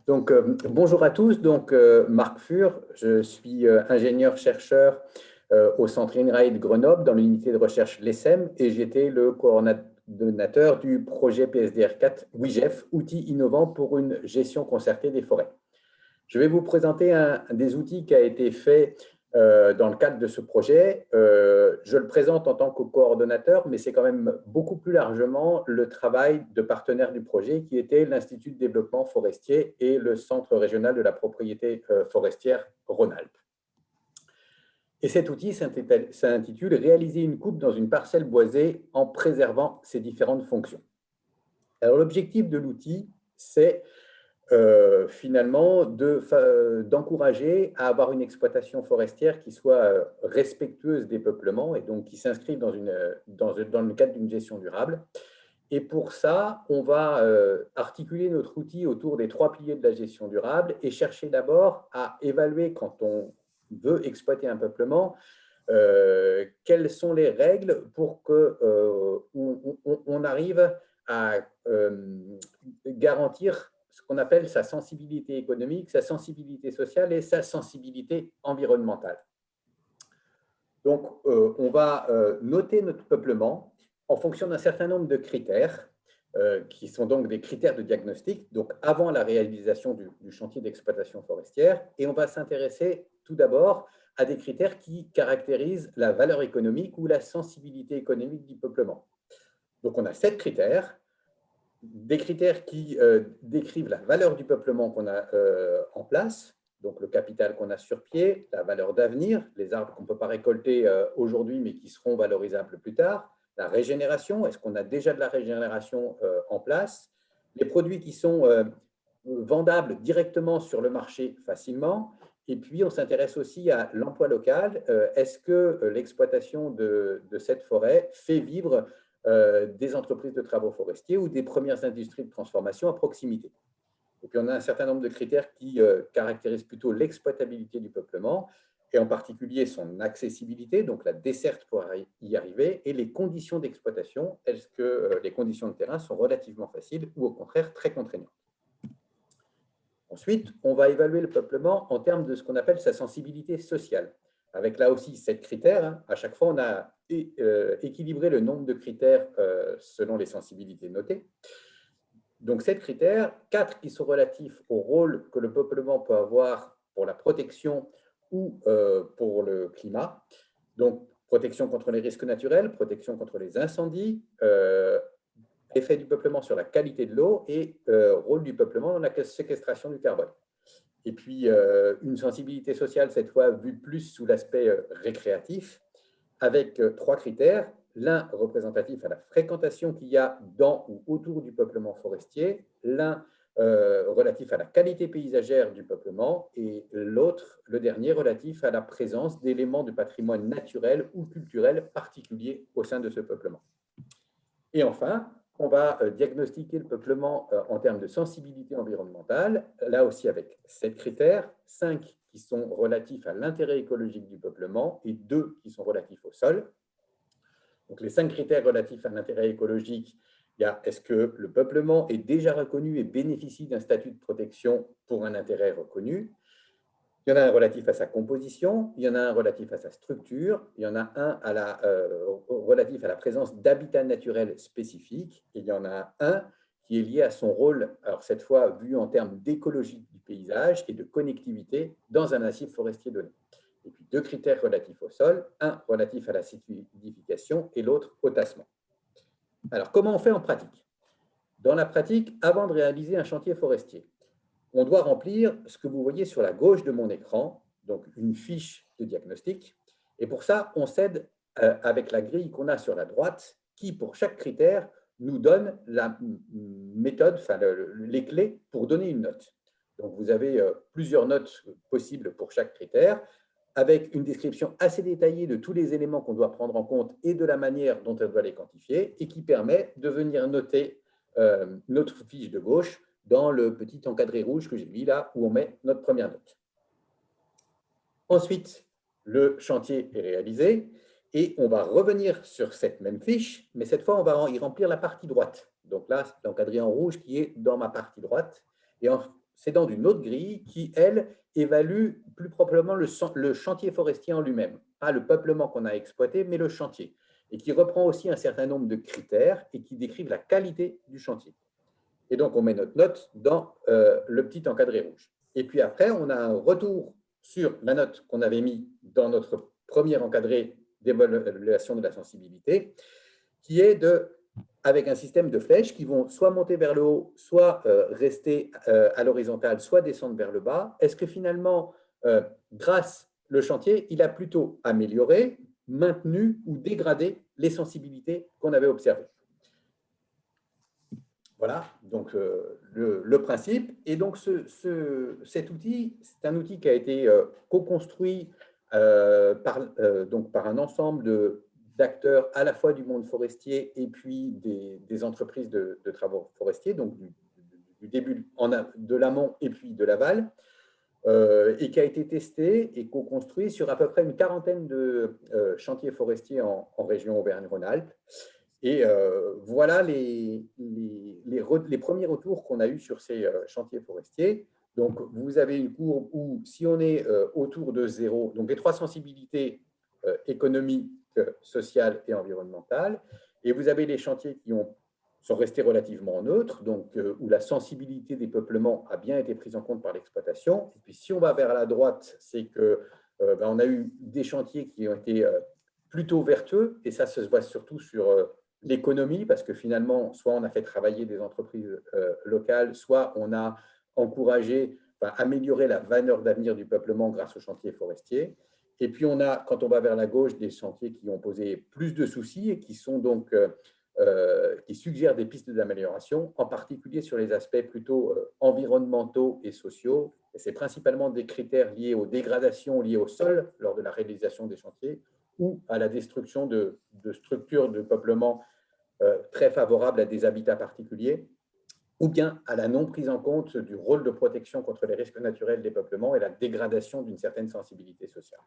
Bonjour à tous. Marc Fur, je suis ingénieur-chercheur au Centre INRAE de Grenoble dans l'unité de recherche l'ESSEM et j'étais le coordonnateur du projet PSDR4 WIGEF, outil innovant pour une gestion concertée des forêts. Je vais vous présenter un des outils qui a été fait dans le cadre de ce projet. Je le présente en tant que coordonnateur, mais c'est quand même beaucoup plus largement le travail de partenaires du projet qui était l'Institut de développement forestier et le Centre régional de la propriété forestière Rhône-Alpes. Et cet outil s'intitule « Réaliser une coupe dans une parcelle boisée en préservant ses différentes fonctions ». Alors l'objectif de l'outil, c'est finalement d'encourager à avoir une exploitation forestière qui soit respectueuse des peuplements et donc qui s'inscrive dans le cadre d'une gestion durable. Et pour ça, on va articuler notre outil autour des 3 piliers de la gestion durable et chercher d'abord à évaluer, quand on veut exploiter un peuplement, quelles sont les règles pour qu'on arrive à garantir ce qu'on appelle sa sensibilité économique, sa sensibilité sociale et sa sensibilité environnementale. Donc, on va noter notre peuplement en fonction d'un certain nombre de critères, qui sont donc des critères de diagnostic, donc avant la réalisation du chantier d'exploitation forestière, et on va s'intéresser tout d'abord à des critères qui caractérisent la valeur économique ou la sensibilité économique du peuplement. Donc, on a 7 critères. Des critères qui décrivent la valeur du peuplement qu'on a en place, donc le capital qu'on a sur pied, la valeur d'avenir, les arbres qu'on ne peut pas récolter aujourd'hui mais qui seront valorisables plus tard, la régénération, est-ce qu'on a déjà de la régénération en place, les produits qui sont vendables directement sur le marché facilement, et puis on s'intéresse aussi à l'emploi local, est-ce que l'exploitation de cette forêt fait vivre des entreprises de travaux forestiers ou des premières industries de transformation à proximité. Et puis, on a un certain nombre de critères qui caractérisent plutôt l'exploitabilité du peuplement, et en particulier son accessibilité, donc la desserte pour y arriver, et les conditions d'exploitation. Est-ce que les conditions de terrain sont relativement faciles ou au contraire très contraignantes? Ensuite, on va évaluer le peuplement en termes de ce qu'on appelle sa sensibilité sociale. Avec là aussi 7 critères. À chaque fois, on a équilibré le nombre de critères selon les sensibilités notées. Donc, 7 critères, 4 qui sont relatifs au rôle que le peuplement peut avoir pour la protection ou pour le climat. Donc, protection contre les risques naturels, protection contre les incendies, effet du peuplement sur la qualité de l'eau et rôle du peuplement dans la séquestration du carbone. Et puis, une sensibilité sociale, cette fois, vue plus sous l'aspect récréatif, avec 3 critères. L'un représentatif à la fréquentation qu'il y a dans ou autour du peuplement forestier, l'un relatif à la qualité paysagère du peuplement, et l'autre, le dernier, relatif à la présence d'éléments de patrimoine naturel ou culturel particuliers au sein de ce peuplement. Et enfin, on va diagnostiquer le peuplement en termes de sensibilité environnementale, là aussi avec 7 critères, 5 qui sont relatifs à l'intérêt écologique du peuplement et 2 qui sont relatifs au sol. Donc, les 5 critères relatifs à l'intérêt écologique, il y a est-ce que le peuplement est déjà reconnu et bénéficie d'un statut de protection pour un intérêt reconnu? Il y en a un relatif à sa composition, il y en a un relatif à sa structure, il y en a un relatif à la présence d'habitats naturels spécifiques, et il y en a un qui est lié à son rôle, alors cette fois vu en termes d'écologie du paysage et de connectivité dans un massif forestier donné. Et puis 2 critères relatifs au sol, un relatif à la acidification et l'autre au tassement. Alors, comment on fait en pratique? Dans la pratique, avant de réaliser un chantier forestier, on doit remplir ce que vous voyez sur la gauche de mon écran, donc une fiche de diagnostic. Et pour ça, on s'aide avec la grille qu'on a sur la droite, qui, pour chaque critère, nous donne la méthode, enfin les clés pour donner une note. Donc, vous avez plusieurs notes possibles pour chaque critère, avec une description assez détaillée de tous les éléments qu'on doit prendre en compte et de la manière dont on doit les quantifier, et qui permet de venir noter notre fiche de gauche dans le petit encadré rouge que j'ai mis là, où on met notre première note. Ensuite, le chantier est réalisé et on va revenir sur cette même fiche, mais cette fois, on va y remplir la partie droite. Donc là, c'est l'encadré en rouge qui est dans ma partie droite. Et c'est dans une autre grille qui, elle, évalue plus proprement le chantier forestier en lui-même. Pas le peuplement qu'on a exploité, mais le chantier. Et qui reprend aussi un certain nombre de critères et qui décrivent la qualité du chantier. Et donc, on met notre note dans le petit encadré rouge. Et puis après, on a un retour sur la note qu'on avait mis dans notre premier encadré d'évaluation de la sensibilité, qui est avec un système de flèches qui vont soit monter vers le haut, soit rester à l'horizontale, soit descendre vers le bas. Est-ce que finalement, grâce le chantier, il a plutôt amélioré, maintenu ou dégradé les sensibilités qu'on avait observées? Voilà, donc le principe. Et donc cet outil, c'est un outil qui a été co-construit par un ensemble d'acteurs à la fois du monde forestier et puis des entreprises de travaux forestiers, donc du début de l'amont et puis de l'aval, et qui a été testé et co-construit sur à peu près une quarantaine de chantiers forestiers en région Auvergne-Rhône-Alpes. Et voilà les premiers retours qu'on a eus sur ces chantiers forestiers. Donc, vous avez une courbe où, si on est autour de 0, donc les trois sensibilités économiques, sociales et environnementales, et vous avez les chantiers qui sont restés relativement neutres, donc où la sensibilité des peuplements a bien été prise en compte par l'exploitation. Et puis, si on va vers la droite, c'est que on a eu des chantiers qui ont été plutôt vertueux, et ça se voit surtout sur l'économie, parce que finalement, soit on a fait travailler des entreprises locales, soit on a encouragé, amélioré la valeur d'avenir du peuplement grâce aux chantiers forestiers. Et puis, on a, quand on va vers la gauche, des chantiers qui ont posé plus de soucis et qui sont donc qui suggèrent des pistes d'amélioration, en particulier sur les aspects plutôt environnementaux et sociaux. Et c'est principalement des critères liés aux dégradations liées au sol lors de la réalisation des chantiers ou à la destruction de structures de peuplement très favorables à des habitats particuliers, ou bien à la non prise en compte du rôle de protection contre les risques naturels des peuplements et la dégradation d'une certaine sensibilité sociale.